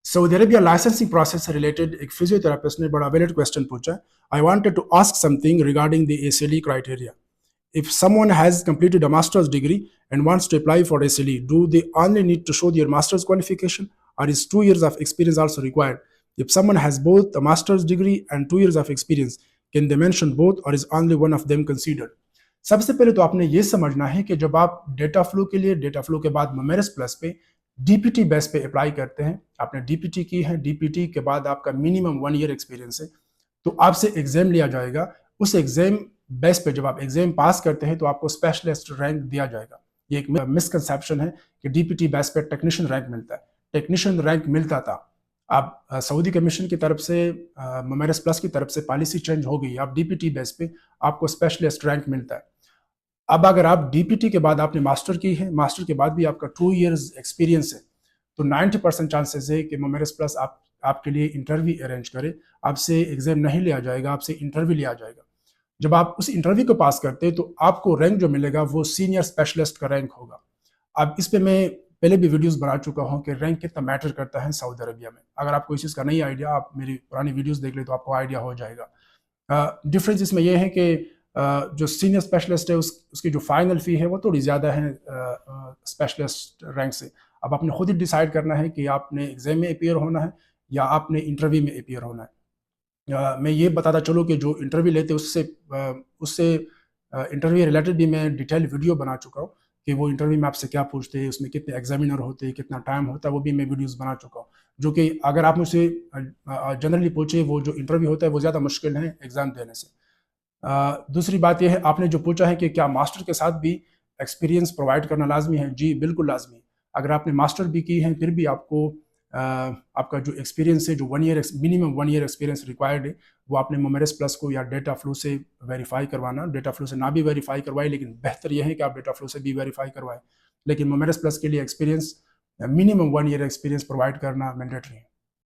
Saudi Arabia licensing process से related एक physiotherapist ने बड़ा वैलिड क्वेश्चन पूछा। I wanted to ask something regarding the ACLE criteria. If someone has completed a master's degree and wants to apply for ACLE, do they only need to show their master's qualification, or is 2 years of experience also required? If someone has both a master's degree and 2 years of experience, can they mention both, or is only one of them considered? सबसे पहले तो आपने ये समझना है कि जब आप डेटा फ्लो के लिए डेटा फ्लो के बाद मोमेरस प्लस पे DPT बेस पे अप्लाई करते हैं, आपने DPT की है, DPT के बाद आपका मिनिमम 1 year एक्सपीरियंस है, तो आपसे एग्जाम लिया जाएगा। उस एग्जाम बेस पे जब आप एग्जाम पास करते हैं तो आपको स्पेशलिस्ट रैंक दिया जाएगा। ये एक मिसकंसेप्शन है कि DPT बेस पे टेक्नीशियन रैंक मिलता है। टेक्नीशियन रैंक मिलता था, आप सऊदी कमीशन की तरफ से मोमेरस प्लस की तरफ से पॉलिसी चेंज हो गई, आप DPT बेस पे आपको स्पेशलिस्ट रैंक मिलता है। अब अगर आप DPT के बाद आपने मास्टर की है, मास्टर के बाद भी आपका 2 years एक्सपीरियंस है, तो 90% चांसेस है कि मोमेरस प्लस आपके लिए इंटरव्यू अरेंज करे। आपसे एग्जाम नहीं लिया जाएगा, आपसे इंटरव्यू लिया जाएगा। जब आप उस इंटरव्यू को पास करते हैं तो आपको रैंक जो मिलेगा वो सीनियर स्पेशलिस्ट का रैंक होगा। अब इस पे मैं पहले भी वीडियोस बना चुका हूं कि रैंक कितना मैटर करता है सऊदी अरबिया में। अगर आपको इस चीज़ का नहीं आइडिया, आप मेरी पुरानी वीडियोस देख ले तो आपको आइडिया हो जाएगा। डिफरेंस इसमें यह है कि जो सीनियर स्पेशलिस्ट है उसकी जो फाइनल फ़ी है वो थोड़ी ज़्यादा है स्पेशलिस्ट रैंक से। अब आपने खुद ही डिसाइड करना है कि आपने एग्जाम में अपीयर होना है या आपने इंटरव्यू में अपीयर होना है। मैं ये बताता चलूँ कि जो इंटरव्यू लेते उससे इंटरव्यू रिलेटेड भी मैं डिटेल वीडियो बना चुका हूँ कि वो इंटरव्यू में आपसे क्या पूछते हैं, उसमें कितने एग्जामिनर होते हैं, कितना टाइम होता है, वो भी मैं वीडियोस बना चुका हूँ। जो कि अगर आप मुझसे जनरली पूछे, वो जो इंटरव्यू होता है वो ज़्यादा मुश्किल है एग्ज़ाम देने से। दूसरी बात यह है, आपने जो पूछा है कि क्या मास्टर के साथ भी एक्सपीरियंस प्रोवाइड करना लाजमी है। जी बिल्कुल लाजमी है। अगर आपने मास्टर भी की है फिर भी आपको आपका जो एक्सपीरियंस है, जो मिनिमम 1 year एक्सपीरियंस रिक्वायर्ड है, वो आपने मोमेरस प्लस को या डेटा फ्लो से वेरीफाई करवाना। डेटा फ्लो से ना भी वेरीफाई करवाए, लेकिन बेहतर यह है कि आप डेटा फ्लो से भी वेरीफाई करवाएं। लेकिन मोमेरस प्लस के लिए experience minimum 1 year experience provide करना मैंडेटरी है।